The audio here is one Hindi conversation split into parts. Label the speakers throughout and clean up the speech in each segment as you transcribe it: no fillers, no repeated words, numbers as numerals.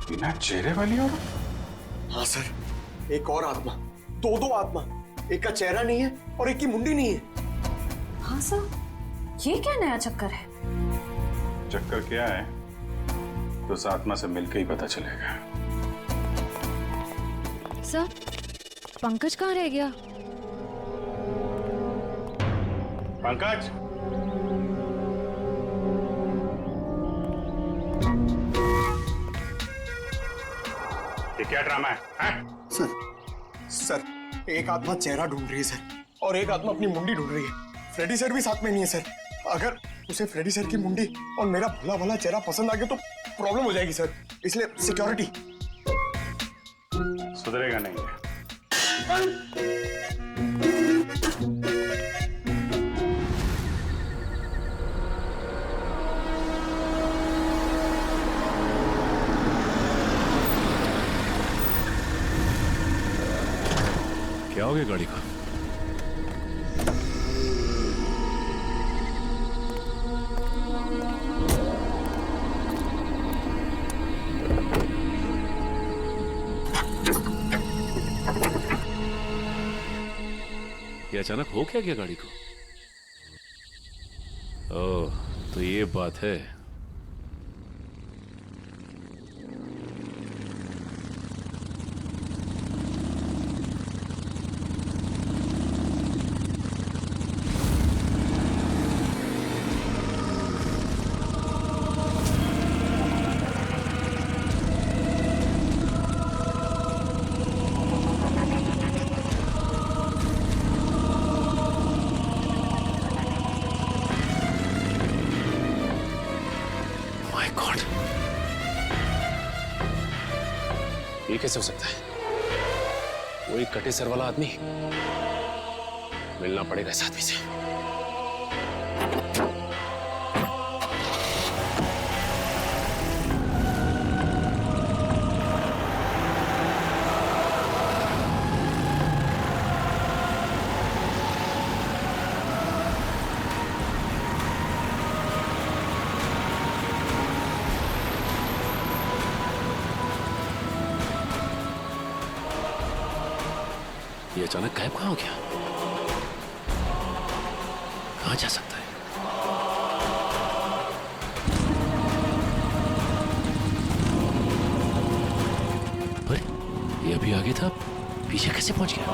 Speaker 1: बिना चेहरे वाली और?
Speaker 2: हाँ सर, एक और आत्मा, दो आत्मा, एक का चेहरा नहीं है और एक की मुंडी नहीं है।
Speaker 3: हाँ सर, ये क्या नया चक्कर है?
Speaker 1: चक्कर क्या है तो उस आत्मा से मिलकर ही पता चलेगा।
Speaker 4: सर, पंकज कहाँ रह गया?
Speaker 1: पंकज, ये क्या ड्रामा है?
Speaker 2: सर, एक आत्मा चेहरा ढूंढ रही है सर, और एक आत्मा अपनी मुंडी ढूंढ रही है। फ्रेडी सर भी साथ में नहीं है सर। अगर उसे फ्रेडी सर की मुंडी और मेरा भला भला चेहरा पसंद आ गया तो प्रॉब्लम हो जाएगी सर, इसलिए सिक्योरिटी।
Speaker 1: सुधरेगा नहीं है।
Speaker 5: क्या हो गया गाड़ी का? ये अचानक हो क्या गया गाड़ी को? ओह, तो ये बात है। ये कैसे हो सकता है? वो एक कटे सर वाला आदमी, मिलना पड़ेगा इस आदमी से। ये अचानक गायब कहाँ हो गया? कहाँ जा सकता है? अरे, ये अभी आगे था, पीछे कैसे पहुंच गया?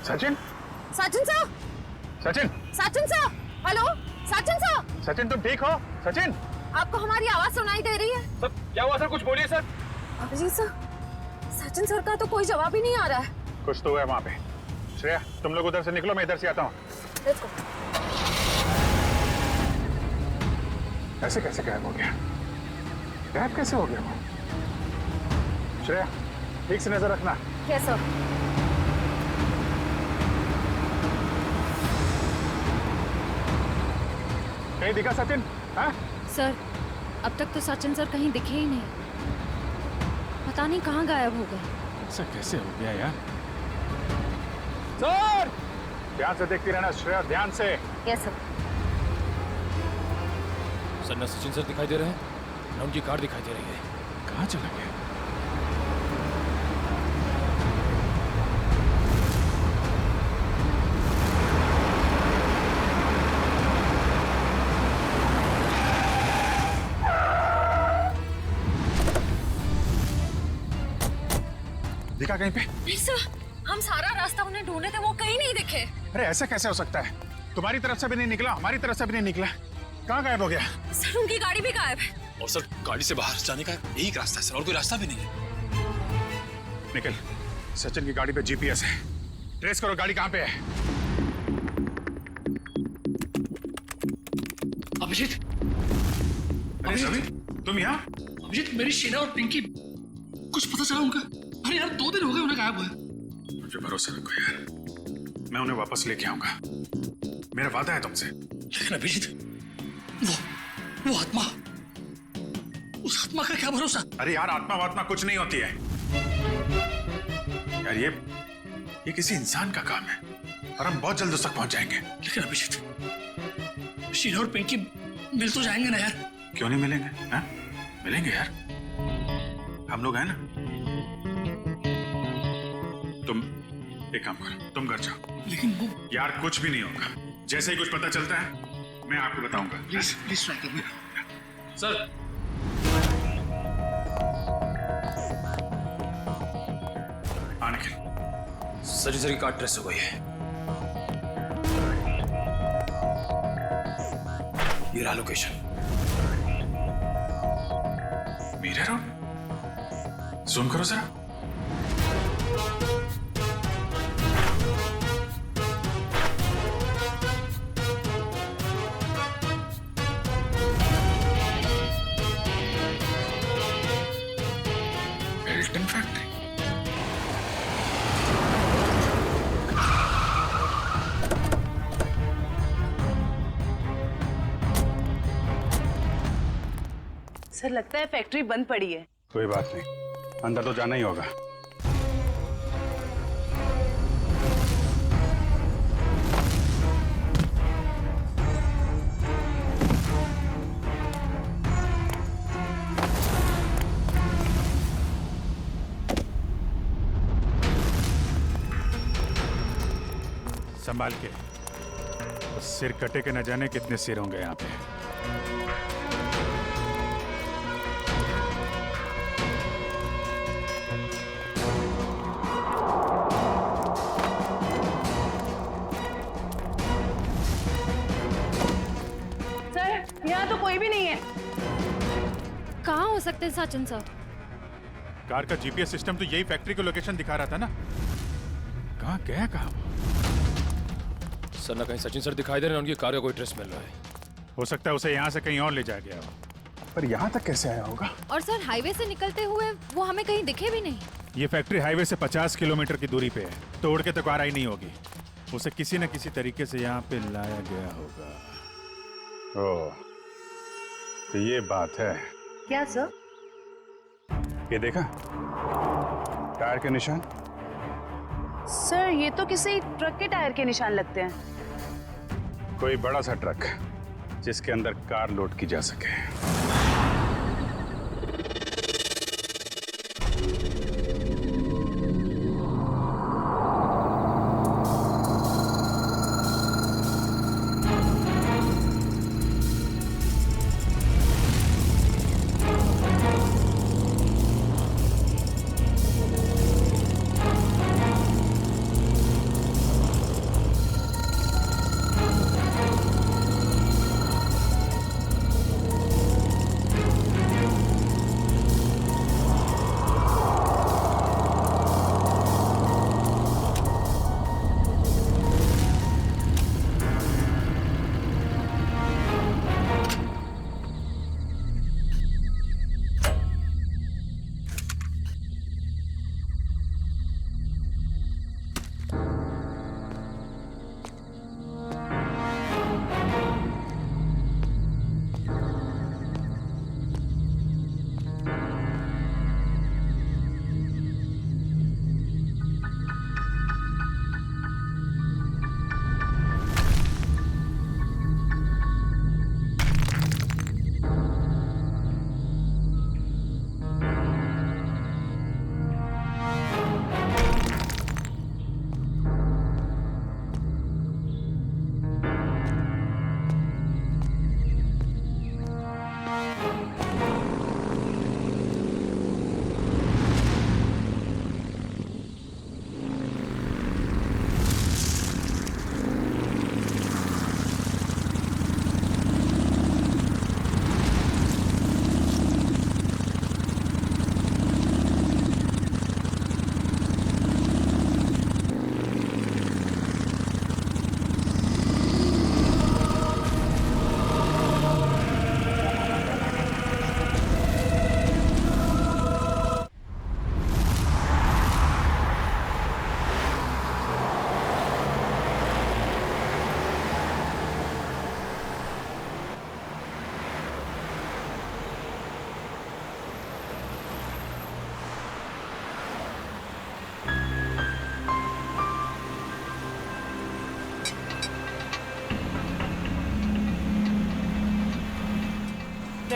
Speaker 1: Sachin,
Speaker 3: Sachin sir,
Speaker 1: Sachin,
Speaker 3: Sachin sir, hello, Sachin sir.
Speaker 1: Sachin तुम ठीक हो? सचिन,
Speaker 3: आपको हमारी आवाज सुनाई दे रही है?
Speaker 1: सर क्या हुआ सर? कुछ बोलिए sir.
Speaker 3: Abhijit sir, Sachin sir का तो कोई जवाब ही नहीं आ रहा है।
Speaker 1: कुछ तो हुआ है वहां पे। श्रेया, तुम लोग उधर से निकलो, मैं इधर से आता हूँ।
Speaker 3: Let's go.
Speaker 1: ऐसे कैसे गायब हो गया? गायब कैसे हो गया वो? श्रेया, ठीक से नजर रखना।
Speaker 3: Yes sir.
Speaker 1: कहीं दिखा सचिन? हाँ?
Speaker 4: सर, अब तक तो सचिन सर कहीं दिखे ही नहीं। पता नहीं कहाँ गायब हो गए।
Speaker 1: ऐसा कैसे हो गया यार? सर, ध्यान से देखती रहना श्रेया, ध्यान से।
Speaker 3: Yes sir.
Speaker 5: सर, न सचिन सर दिखाई दे रहे हैं, न उनकी कार दिखाई दे रही है।
Speaker 1: कहाँ चला गया? दिखा कहीं पे?
Speaker 3: नहीं सर, हम सारा रास्ता उन्हें ढूंढे थे, वो कहीं नहीं दिखे।
Speaker 1: अरे ऐसा कैसे हो सकता है? तुम्हारी तरफ से भी नहीं निकला, हमारी तरफ से भी नहीं निकला, कहाँ गायब हो गया?
Speaker 3: सर, उनकी गाड़ी भी गायब है।
Speaker 5: और सर, गाड़ी से बाहर जाने का यही एक रास्ता है सर, और कोई रास्ता भी नहीं है।
Speaker 1: निकल, सचिन की गाड़ी पे जीपीएस है, ट्रेस करो गाड़ी कहाँ पे है।
Speaker 6: अभिजीत,
Speaker 1: अरे सभी, तुम यहाँ?
Speaker 6: अभिजीत, मेरी शीना और पिंकी, कुछ पता चला उनका? अरे यार, 2 दिन हो गए उन्हें गायब हुए।
Speaker 1: मुझे भरोसा रखो यार, मैं उन्हें वापस लेके आऊंगा। मेरा वादा है तुमसे।
Speaker 6: लेकिन अभिजीत, वो आत्मा, उस आत्मा का क्या भरोसा?
Speaker 1: अरे यार, आत्मा वात्मा कुछ नहीं होती है यार। ये किसी इंसान का काम है और हम बहुत जल्द उस तक पहुंच जाएंगे।
Speaker 6: लेकिन अभिजीत, शीना और पिंकी मिल तो जाएंगे ना यार?
Speaker 1: क्यों नहीं मिलेंगे? हाँ? मिलेंगे यार, हम लोग हैं ना। तुम एक काम करो, तुम घर जाओ।
Speaker 6: लेकिन वो
Speaker 1: यार कुछ भी नहीं होगा, जैसे ही कुछ पता चलता है मैं आपको बताऊंगा।
Speaker 6: प्लीज ट्राई करना
Speaker 5: सर।
Speaker 1: आने के
Speaker 5: सर्जरी की कार्ड ट्रेस हो गई है। ये रहा लोकेशन।
Speaker 1: मीरा रोड, जूम करो जरा। Belton factory.
Speaker 7: सर लगता है फैक्ट्री बंद पड़ी है।
Speaker 1: कोई बात नहीं, अंदर तो जाना ही होगा। संभाल के, सिर कटे के न जाने कितने सिर होंगे यहाँ पे।
Speaker 7: सर यहाँ तो कोई भी नहीं है।
Speaker 4: कहाँ हो सकते हैं सचिन सर?
Speaker 1: कार का जीपीएस सिस्टम तो यही फैक्ट्री को लोकेशन दिखा रहा था ना। कहाँ गया कहाँ?
Speaker 5: सर ना कहीं सचिन सर दिखाई दे रहे हैं, उनकी कार का कोई ट्रेस मिल रहा है।
Speaker 1: हो सकता है उसे यहाँ से कहीं और ले जाया गया हो, पर यहाँ तक कैसे आया होगा?
Speaker 4: और सर हाईवे से निकलते हुए वो हमें कहीं दिखे भी नहीं।
Speaker 1: ये फैक्ट्री हाईवे से 50 किलोमीटर की दूरी पे है, तो उड़ के तो कार आई नहीं होगी। उसे किसी न किसी तरीके से यहाँ पे लाया गया होगा। ओह, तो ये बात है।
Speaker 7: क्या सर?
Speaker 1: ये देखा टायर के निशान?
Speaker 7: सर ये तो किसी ट्रक के टायर के निशान लगते हैं।
Speaker 1: कोई बड़ा सा ट्रक जिसके अंदर कार लोड की जा सके।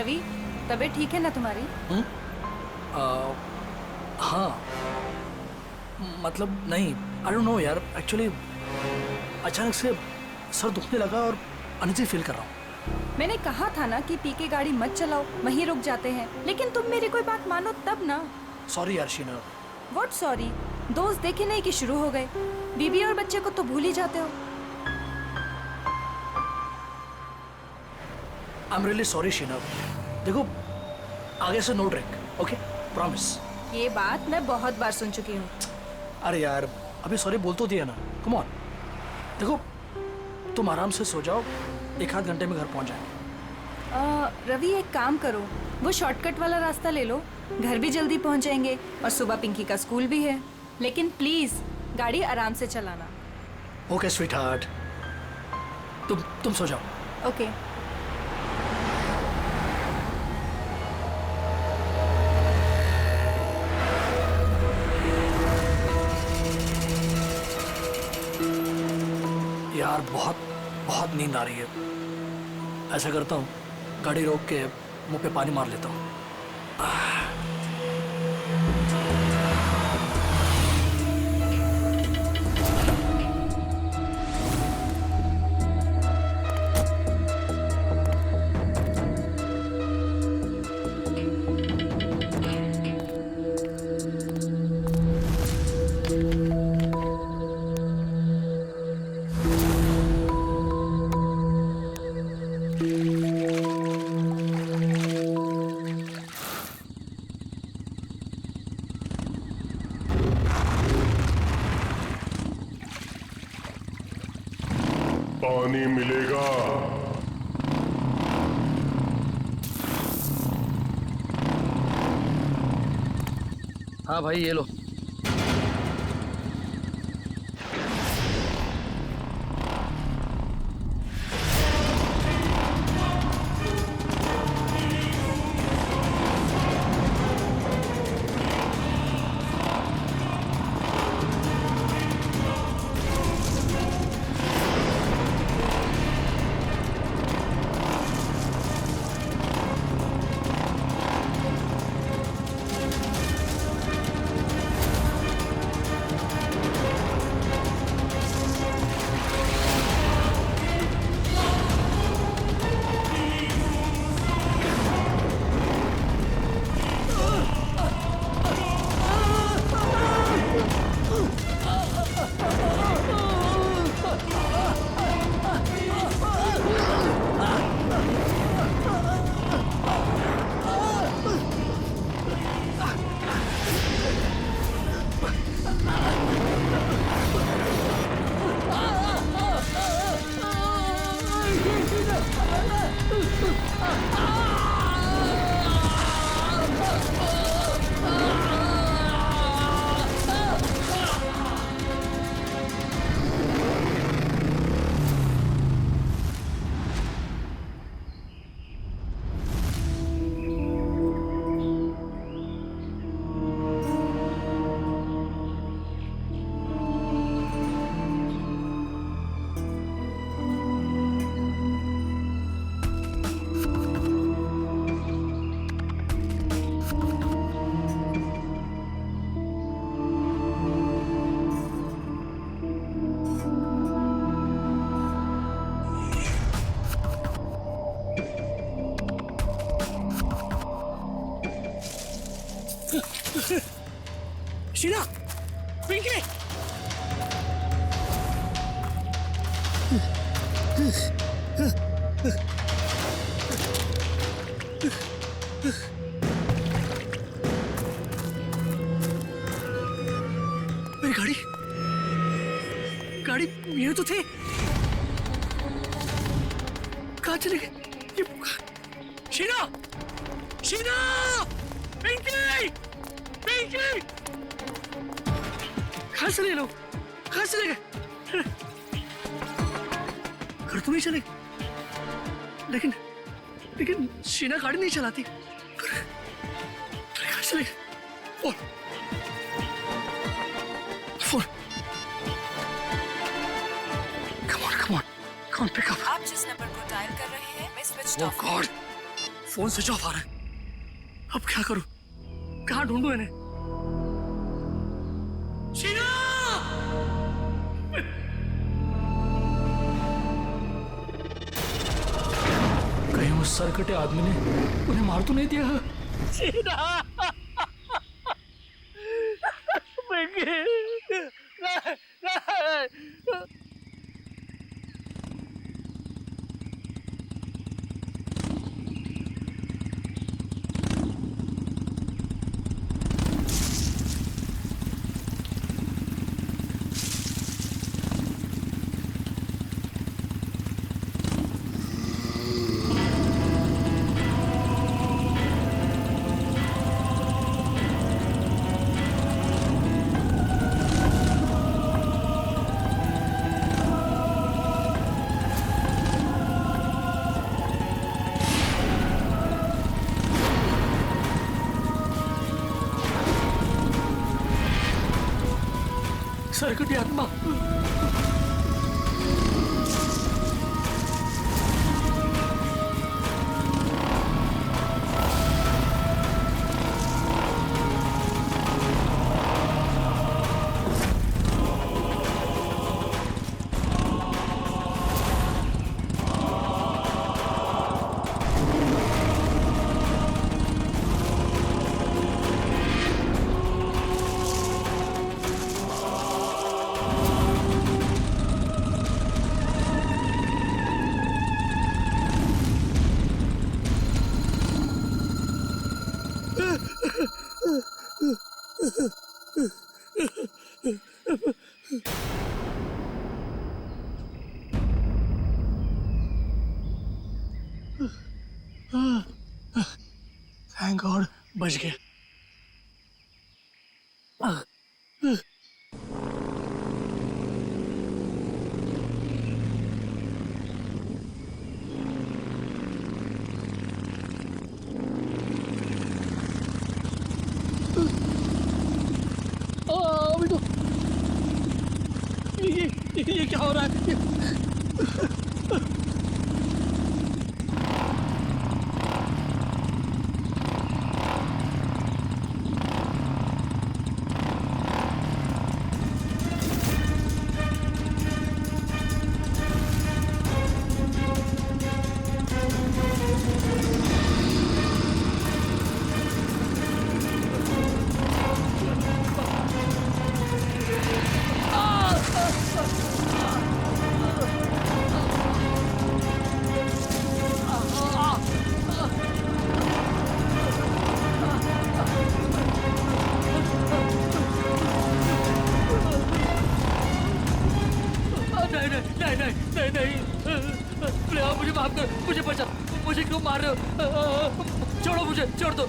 Speaker 4: रवि, तबीयत ठीक है ना तुम्हारी?
Speaker 6: हाँ, मतलब नहीं, आई डोंट नो यार, एक्चुअली अचानक से सर दुखने लगा और अनइजी फील कर रहा हूँ।
Speaker 4: मैंने कहा था ना कि पी के गाड़ी मत चलाओ, वहीं रुक जाते हैं, लेकिन तुम मेरी कोई बात मानो तब ना।
Speaker 6: सॉरी यार शीना।
Speaker 4: What sorry? दोस्त देखे नहीं कि शुरू हो गए, बीबी और बच्चे को तो भूल ही जाते हो।
Speaker 6: I am really sorry Sheena. देखो, आगे से नो ड्रिंक, ओके? प्रॉमिस।
Speaker 4: ये बात मैं बहुत बार सुन चुकी हूँ।
Speaker 6: अरे यार, अभी सॉरी बोल तो दिया ना, कम ऑन। देखो, तुम आराम से सो जाओ, 1-8 घंटे में घर पहुंच जाएंगे।
Speaker 4: रवि एक काम करो, वो शॉर्टकट वाला रास्ता ले लो, घर भी जल्दी पहुंच जाएंगे और सुबह पिंकी का स्कूल भी है। लेकिन प्लीज गाड़ी आराम से चलाना।
Speaker 6: ओके स्वीट हार्ट, तुम सो जाओ।
Speaker 4: ओके।
Speaker 6: यार बहुत नींद आ रही है। ऐसा करता हूँ, गाड़ी रोक के मुंह पे पानी मार लेता हूँ।
Speaker 8: पानी मिलेगा।
Speaker 5: हाँ भाई, ये लो।
Speaker 6: शीना, पिंकी, मेरी गाड़ी ये तो थे, कहाँ चले गए ये? शीना, पिंकी, कहाँ चले लोग? कहाँ चले गए? घर तो नहीं चले, लेकिन शीना गाड़ी नहीं चलाती। कहाँ चले गए? Phone. Come on, pick up.
Speaker 9: आप जिस नंबर को डायल कर रहे हैं मैं switch
Speaker 6: Oh
Speaker 9: off.
Speaker 6: God, phone switch off आ रहा है। अब क्या करूं? कहाँ ढूंढूं इन्हें? शीना! कहीं उस सरकटे आदमी ने उन्हें मार तो नहीं दिया? शीना! सरकटी आत्मा! थैंक गॉड, बच गया। अभी तो ये क्या हो रहा है? नहीं, आप मुझे माफ करो, मुझे बचा, मुझे क्यों मार रहे हो? छोड़ो मुझे, छोड़ दो।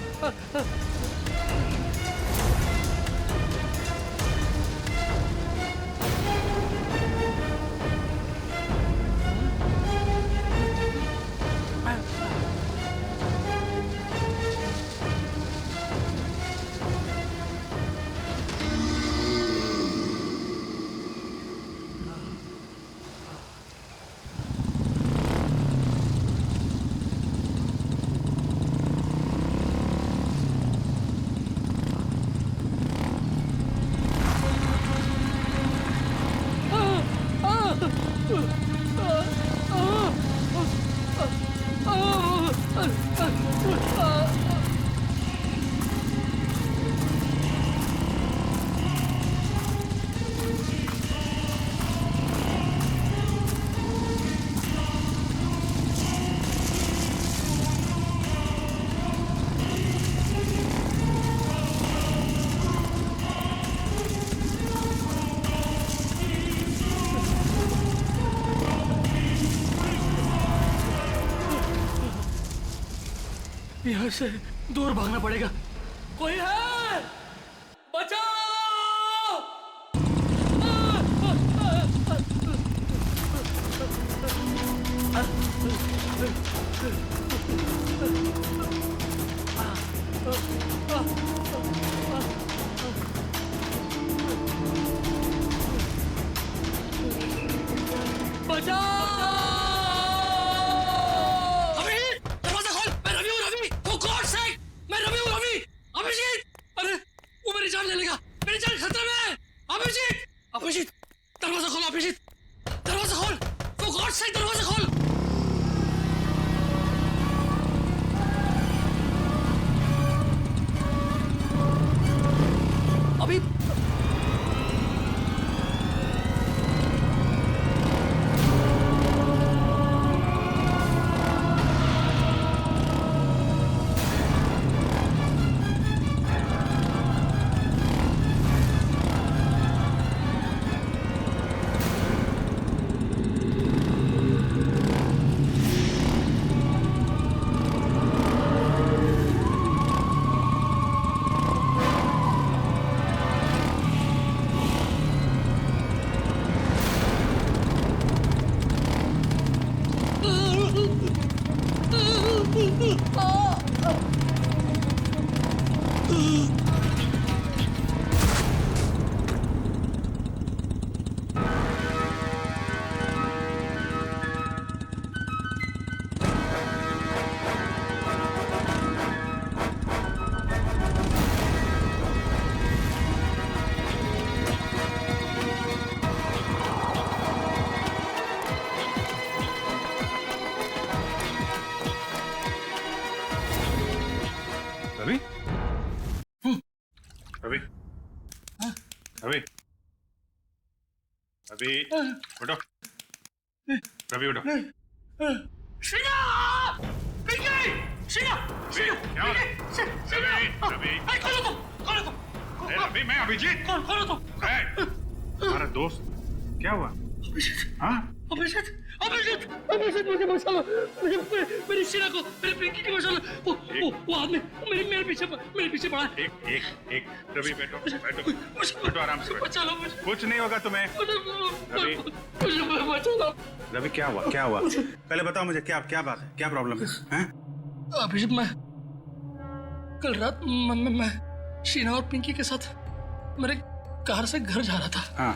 Speaker 6: यहाँ से दूर भागना पड़ेगा। कोई है? बचाओ! बचाओ! रवि, दरवाजा खोल। मैं रवि हूँ, रवि। अभिजीत, दरवाजा खोल, वो गॉड से दरवाजा खोल। अभी
Speaker 1: रवि, रवि, रवि, रवि, उठो, रवि उठो।
Speaker 6: शीना! पिंकी! शीना! शीना!
Speaker 1: क्या हो रहा है? रवि, रवि,
Speaker 6: खोलो तुम! खोलो तुम!
Speaker 1: ए, रवि, मैं अभिजीत।
Speaker 6: खोलो तुम!
Speaker 1: हमारा दोस्त, क्या हुआ? हाँ?
Speaker 6: अभिजीत! अभिजीत! अभिजीत मुझे बचा लो! मेरी शीना को, मेरी पिंकी को बचा लो! वो आदमी मेरे पीछे पड़ा है।
Speaker 1: एक, रवि बैठो, बैठो आराम से बैठो।
Speaker 6: बचा लो मुझे!
Speaker 1: कुछ नहीं होगा तुम्हें। रवि,
Speaker 6: मुझे बचा लो!
Speaker 1: रवि क्या हुआ? क्या हुआ? पहले बताओ मुझे, क्या बात है? क्या प्रॉब्लम है? हैं?
Speaker 6: अभिजीत, मैं कल रात मैं शीना और पिंकी के साथ मेरे कार से घर जा रहा था।
Speaker 1: हाँ।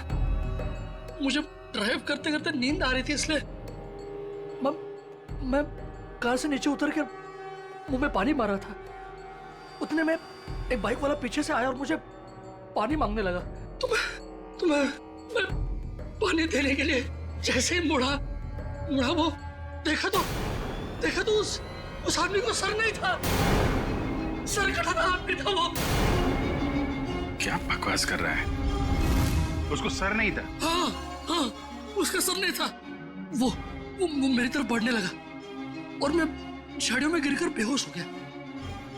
Speaker 6: मुझे ड्राइव करते करते नींद आ रही थी, इसलिए मैं कार से नीचे उतर कर मुंह में पानी मार रहा था। उतने में एक बाइक वाला पीछे से आया और मुझे पानी मांगने लगा। तो मैं पानी देने के लिए जैसे ही मुड़ा वो देखा तो उस आदमी को सर नहीं था, सर कटा था आदमी था वो।
Speaker 1: क्या बकवास कर रहा है? उसको सर नहीं था?
Speaker 6: हाँ, उसका सर नहीं था। वो मेरी तरफ बढ़ने लगा और मैं झाड़ियों में गिरकर बेहोश हो गया।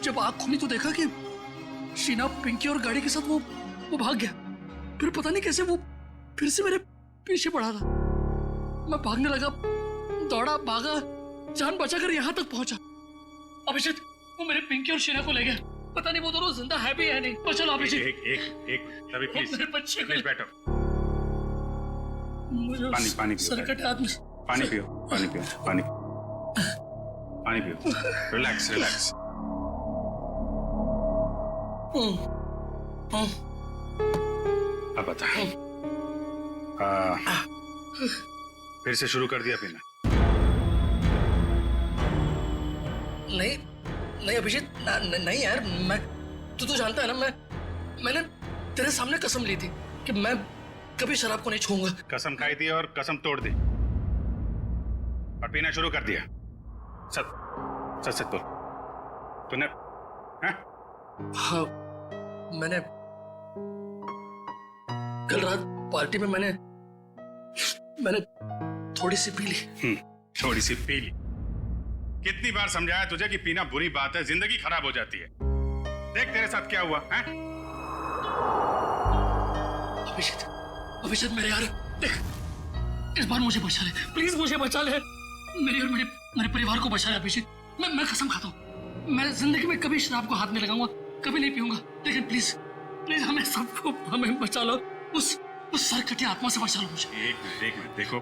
Speaker 6: जब आँख खुली तो देखा कि शीना, पिंकी और गाड़ी के साथ वो भाग गया। फिर पता नहीं कैसे वो फिर से मेरे पीछे पड़ा था। मैं भागने लगा, दौड़ा, भागा, जान बचाकर यहाँ तक पहुंचा। अभिजीत, वो मेरे पिंकी और शीना को ले गया। पता नहीं वो दोनों जिंदा है भी है नहीं। तो चलो अभिजीत।
Speaker 1: एक, रवि प्लीज,
Speaker 6: मेरे बच्चे को
Speaker 1: प्लीज बैठो। पानी पियो।
Speaker 6: सर कटे आदमी।
Speaker 1: पानी पियो। रिलैक्स। अब बता, फिर से शुरू कर दिया पीना?
Speaker 6: नहीं अभिजीत, नहीं यार, मैं तू तो जानता है ना, मैंने तेरे सामने कसम ली थी कि मैं कभी शराब को नहीं छूऊंगा।
Speaker 1: कसम खाई थी और कसम तोड़ दी और पीना शुरू कर दिया। सच बोल, तूने?
Speaker 6: हाँ, मैंने कल रात पार्टी में मैंने थोड़ी सी पी ली।
Speaker 1: थोड़ी सी पी ली? कितनी बार समझाया तुझे कि पीना बुरी बात है, जिंदगी खराब हो जाती है। देख तेरे साथ क्या हुआ है? अभिजीत मेरे यार, देख, इस बार मुझे बचा ले, प्लीज मुझे बचा ले। मेरे और मेरे परिवार को बचा ले अभिजीत। मैं कसम खाता हूँ, मैं जिंदगी में कभी शराब को हाथ नहीं लगाऊंगा, कभी नहीं पीऊंगा। लेकिन प्लीज हमें बचा लो, उस सर कटे आत्मा से बचा लो मुझे। एक मिनट देखो,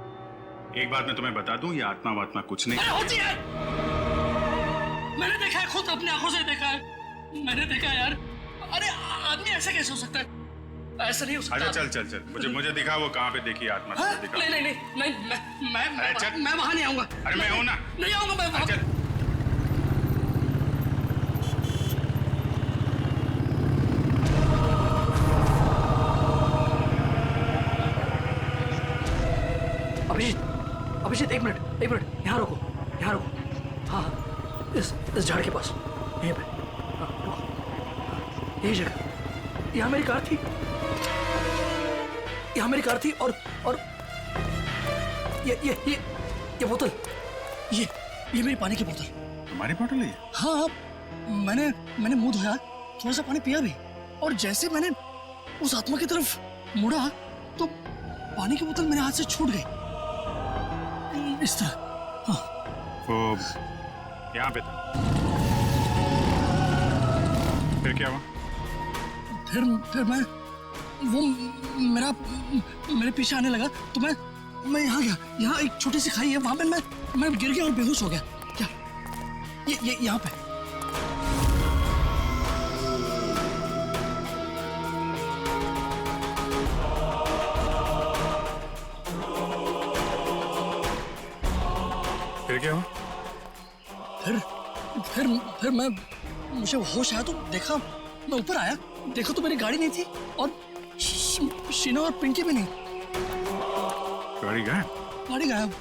Speaker 1: एक बात मैं तुम्हें बता दूं, ये आत्मा वात्मा कुछ नहीं
Speaker 6: होती है। मैंने देखा है, खुद अपनी आंखों से देखा है, मैंने देखा है यार। अरे आदमी ऐसा कैसे हो सकता है? ऐसा नहीं हो सकता।
Speaker 1: अच्छा चल, मुझे दिखा वो कहाँ पे देखी आत्मा। दिखा।
Speaker 6: नहीं, मैं वहां नहीं आऊंगा।
Speaker 1: अरे मैं हूं ना।
Speaker 6: नहीं आऊंगा मैं वहां।
Speaker 1: चल।
Speaker 6: अभिजीत, अभिजीत एक मिनट, यहाँ रोको, यहाँ रोको। हाँ हाँ, इस झाड़ के पास, यहीं पे। हाँ रुको, हाँ, यही जगह। यहाँ मेरी कार थी, यहाँ मेरी कार थी, और ये बोतल, ये मेरी पानी की बोतल।
Speaker 1: तुम्हारी बोतल है ये?
Speaker 6: हाँ हाँ, मैंने मुंह धोया, थोड़ा सा पानी पिया भी, और जैसे मैंने उस आत्मा की तरफ मुड़ा तो पानी की बोतल मेरे हाथ से छूट गई, इस तरह। हाँ
Speaker 1: वो यहाँ पे था, फिर क्या हुआ?
Speaker 6: फिर मैं वो मेरे पीछे आने लगा, तो मैं यहाँ गया। यहाँ एक छोटी सी खाई है, वहां पे मैं गिर गया और बेहोश हो गया। क्या ये यहाँ पे?
Speaker 1: फिर क्या हुआ?
Speaker 6: फिर मुझे होश आया तो देखा, मैं ऊपर आया, देखा तो मेरी गाड़ी नहीं थी, और शीना और पिंकी भी नहीं।
Speaker 1: गाड़ी गायब?
Speaker 6: गाड़ी गायब,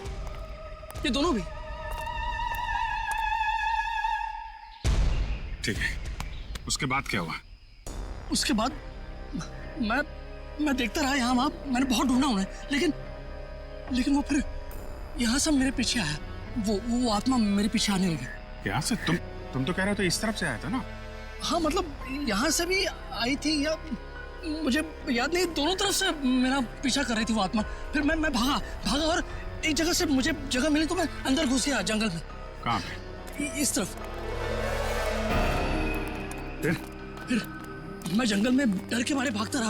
Speaker 6: ये दोनों भी।
Speaker 1: ठीक है, उसके बाद क्या हुआ?
Speaker 6: उसके बाद मैं देखता रहा यहाँ वहाँ, मैंने बहुत ढूंढा उन्हें, लेकिन वो फिर यहाँ से मेरे पीछे आया, वो आत्मा मेरे पीछे आने लगी।
Speaker 1: यहाँ से? तुम तो कह रहे हो तो इस तरफ से आया था ना?
Speaker 6: हाँ मतलब यहाँ से भी आई थी, या मुझे याद नहीं, दोनों तरफ से मेरा पीछा कर रही थी वो आत्मा। फिर मैं भागा और एक जगह से मुझे जगह मिली तो मैं अंदर घुस गया जंगल में।
Speaker 1: कहाँ पे?
Speaker 6: इस तरफ।
Speaker 1: फिर
Speaker 6: मैं जंगल में डर के मारे भागता रहा,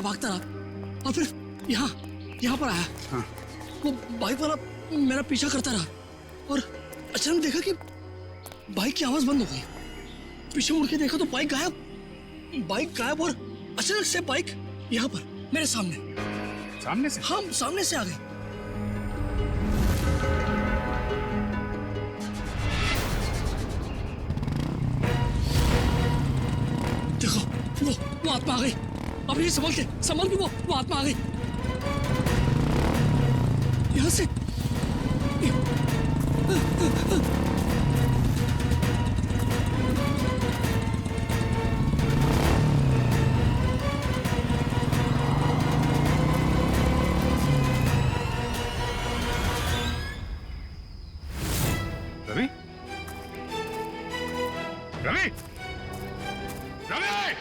Speaker 6: और फिर यहाँ पर आया।
Speaker 1: हाँ।
Speaker 6: वो बाइक वाला मेरा पीछा करता रहा, और अचानक देखा कि बाइक की आवाज बंद हो गई। पीछे मुड़ के देखा तो बाइक गायब, और अचानक से बाइक यहाँ पर मेरे सामने
Speaker 1: से?
Speaker 6: हाँ, सामने से आ गई। देखो वो आत्मा आ गई। अभी संभल के वो आत्मा आ गई यहाँ से।
Speaker 1: रवि? रवि? रवि?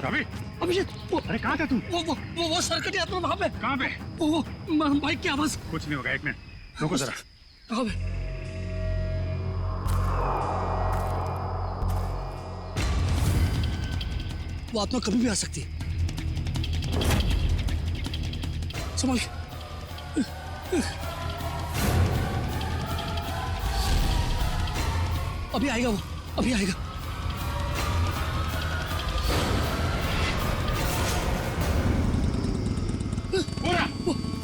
Speaker 1: रवि?
Speaker 6: अभिषेक,
Speaker 1: अरे कहाँ था तू?
Speaker 6: वो सर्कट यात्रा वहाँ पे।
Speaker 1: कहाँ पे?
Speaker 6: वो बाइक की आवाज।
Speaker 1: कुछ नहीं होगा, एक मिनट रुको जरा।
Speaker 6: कहाँ पे? वो आत्मा कभी भी आ सकती है, समझ। अभी आएगा वो, अभी आएगा।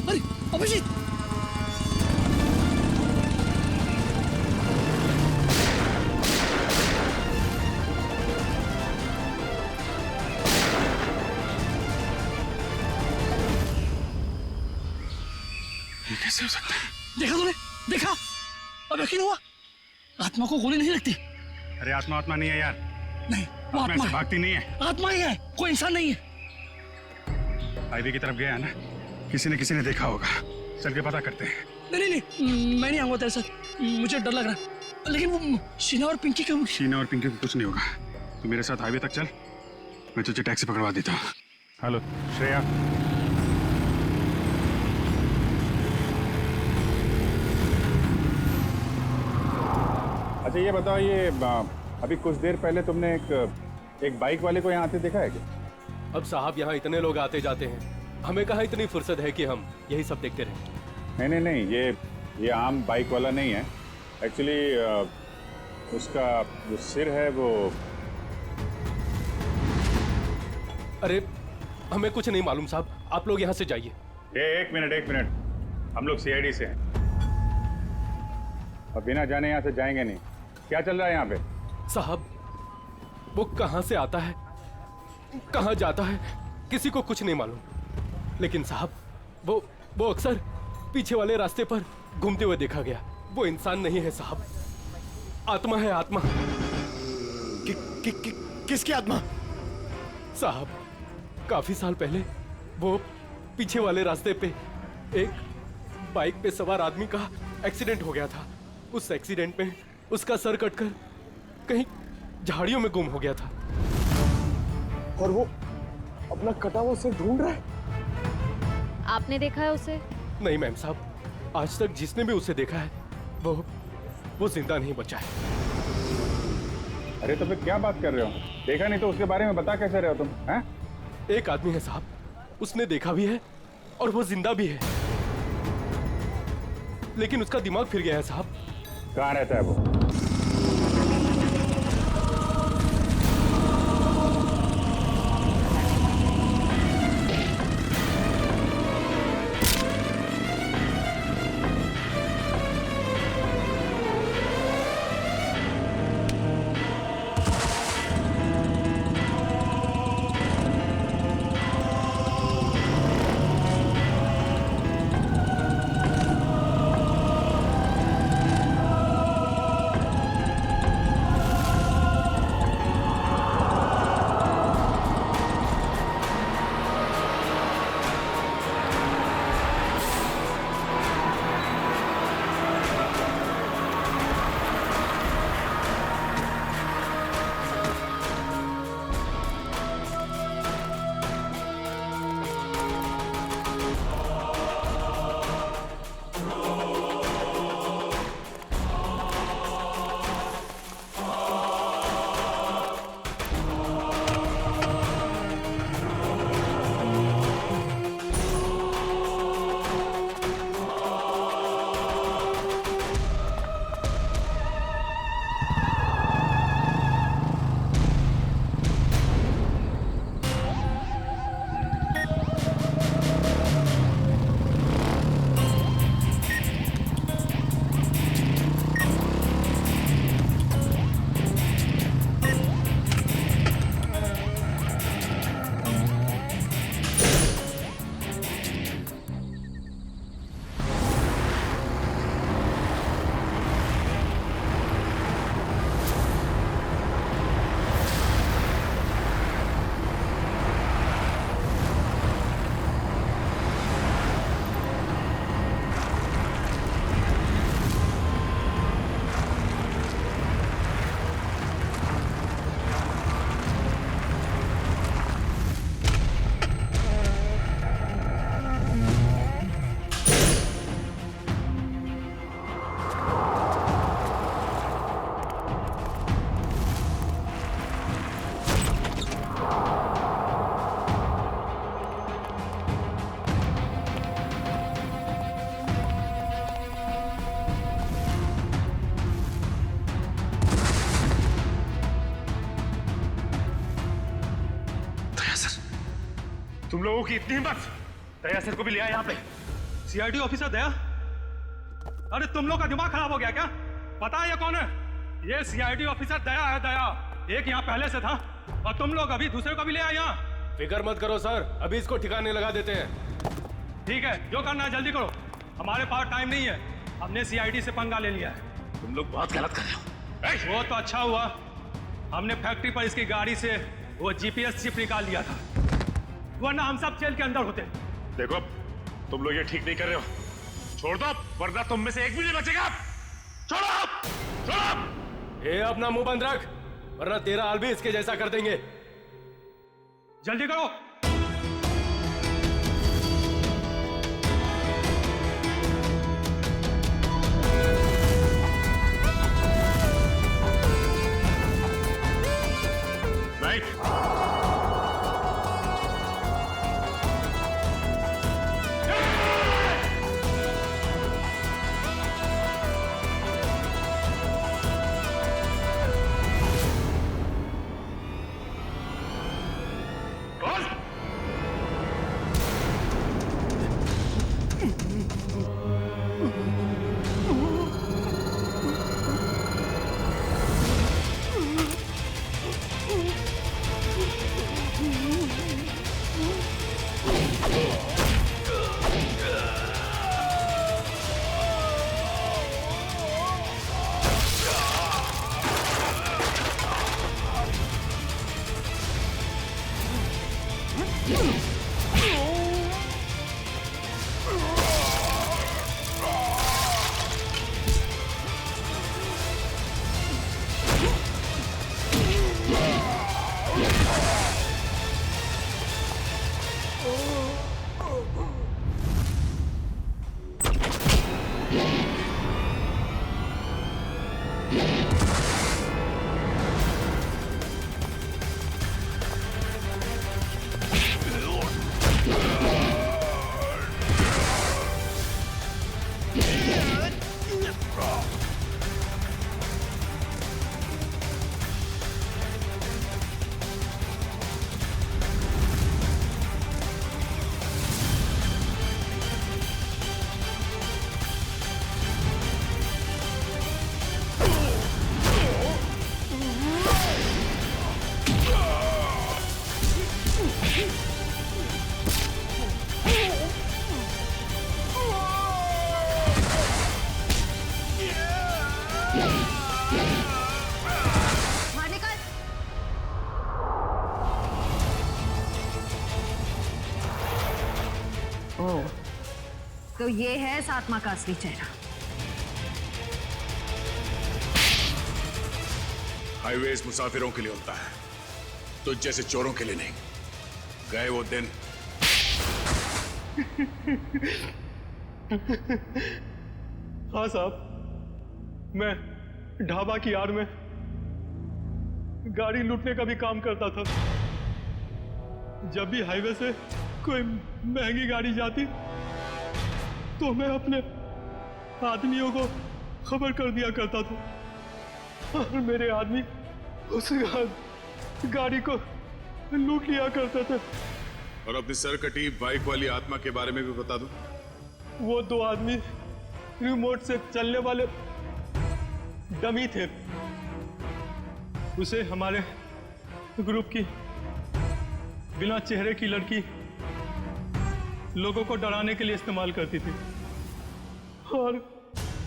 Speaker 6: अरे अभिजीत,
Speaker 1: ये कैसे हो सकता है?
Speaker 6: देखा तूने? देखा? अब यकीन हुआ? आत्मा को गोली नहीं लगती,
Speaker 1: अरे आत्मा आत्मा नहीं है यार,
Speaker 6: नहीं, वो
Speaker 1: आत्मा
Speaker 6: आत्मा
Speaker 1: ऐसे
Speaker 6: है।
Speaker 1: भागती नहीं है।
Speaker 6: आत्मा ही है, कोई इंसान नहीं है।
Speaker 1: हाईवे की तरफ गया है ना, किसी ने देखा होगा। चल के पता करते हैं।
Speaker 6: नहीं नहीं नहीं, मैं नहीं आऊंगा तेरे साथ, मुझे डर लग रहा है। लेकिन वो शीना और पिंकी का
Speaker 1: शीना और पिंकी को कुछ नहीं होगा। तू मेरे साथ हाईवे तक चल, मैं तुझे टैक्सी पकड़वा देता हूँ। हेलो श्रेया, अच्छा ये बताओ, ये अभी कुछ देर पहले तुमने एक बाइक वाले को यहाँ आते देखा है क्या?
Speaker 5: अब साहब यहाँ इतने लोग आते जाते हैं, हमें कहाँ इतनी फुर्सत है कि हम यही सब देखते रहें।
Speaker 1: नहीं, ये आम बाइक वाला नहीं है। एक्चुअली उसका जो सिर है वो...
Speaker 5: अरे हमें कुछ नहीं मालूम साहब, आप लोग यहाँ से जाइए।
Speaker 1: एक मिनट, हम लोग सीआईडी से हैं और बिना जाने यहाँ से जाएंगे नहीं। क्या चल रहा है यहाँ पे?
Speaker 5: साहब वो कहाँ से आता है, कहाँ जाता है, किसी को कुछ नहीं मालूम। लेकिन साहब वो अक्सर पीछे वाले रास्ते पर घूमते हुए देखा गया। वो इंसान नहीं है साहब, आत्मा है, आत्मा।
Speaker 2: किसकी आत्मा?
Speaker 5: साहब काफी साल पहले वो पीछे वाले रास्ते पे एक बाइक पे सवार आदमी का एक्सीडेंट हो गया था। उस एक्सीडेंट में उसका सर कटकर कहीं झाड़ियों में गुम हो गया था।
Speaker 2: और वो अपना कटा हुआ सिर ढूंढ रहा है।
Speaker 3: आपने देखा है उसे?
Speaker 5: नहीं मैम साहब, आज तक जिसने भी उसे देखा है वो जिंदा नहीं बचा है।
Speaker 1: अरे तो फिर क्या बात कर रहे हो? देखा नहीं तो उसके बारे में बता कैसे रहे हो तुम? हैं?
Speaker 5: एक आदमी है साहब, उसने देखा भी है और वो जिंदा भी है, लेकिन उसका दिमाग फिर गया है साहब।
Speaker 1: कहाँ रहता है वो?
Speaker 9: तुम लोगों की इतनी हिम्मत! दया सर को भी ले आया यहाँ पे। सीआईडी ऑफिसर दया? अरे तुम लोग का दिमाग खराब हो गया क्या? पता है ये कौन है? ये सीआईडी ऑफिसर दया है, दया। एक यहाँ पहले से था और तुम लोग अभी दूसरे को भी ले आए यहाँ।
Speaker 5: फिक्र मत करो सर, अभी इसको ठिकाने लगा देते हैं।
Speaker 9: ठीक है, जो करना है जल्दी करो, हमारे पास टाइम नहीं है। हमने सीआईडी से पंगा ले लिया है।
Speaker 5: तुम लोग बहुत गलत कर रहे हो।
Speaker 9: वो तो अच्छा हुआ हमने फैक्ट्री पर इसकी गाड़ी से वो जीपीएस चिप निकाल लिया था, वरना हम सब जेल के अंदर होते।
Speaker 8: देखो तुम लोग ये ठीक नहीं कर रहे हो, छोड़ दो वरना तुम में से एक भी नहीं बचेगा। छोड़ो छोड़ो।
Speaker 5: ये अपना मुंह बंद रख, वरना तेरा हाल भी इसके जैसा कर देंगे।
Speaker 9: जल्दी करो।
Speaker 7: तो ये है इस आत्मा का असली चेहरा।
Speaker 8: हाईवेज मुसाफिरों के लिए होता है, तो जैसे चोरों के लिए नहीं। गए वो दिन।
Speaker 9: हाँ साहब, मैं ढाबा की आड़ में गाड़ी लूटने का भी काम करता था। जब भी हाईवे से कोई महंगी गाड़ी जाती तो मैं अपने आदमियों को खबर कर दिया करता था और मेरे आदमी उस गाड़ी को लूट लिया करते थे।
Speaker 8: और अपनी सरकटी बाइक वाली आत्मा के बारे में भी बता दूं।
Speaker 9: वो दो आदमी रिमोट से चलने वाले डमी थे। उसे हमारे ग्रुप की बिना चेहरे की लड़की लोगों को डराने के लिए इस्तेमाल करती थी और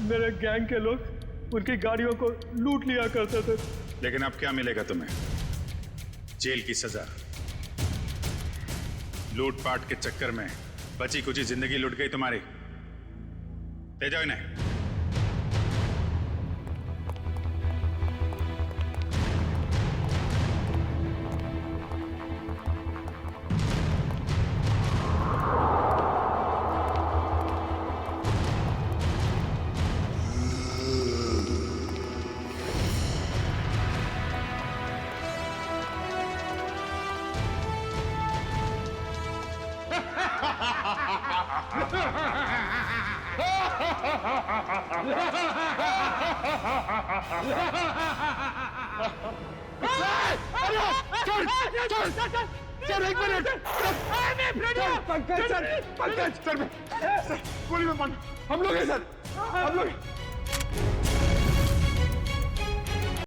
Speaker 9: मेरे गैंग के लोग उनकी गाड़ियों को लूट लिया करते थे।
Speaker 1: लेकिन अब क्या मिलेगा तुम्हें? जेल की सजा। लूटपाट के चक्कर में बची कुची जिंदगी लुट गई तुम्हारी। ले जाओ इन्हें।
Speaker 2: पंकज सर, गोली में बंद। हम लोग हैं सर, हम लोग।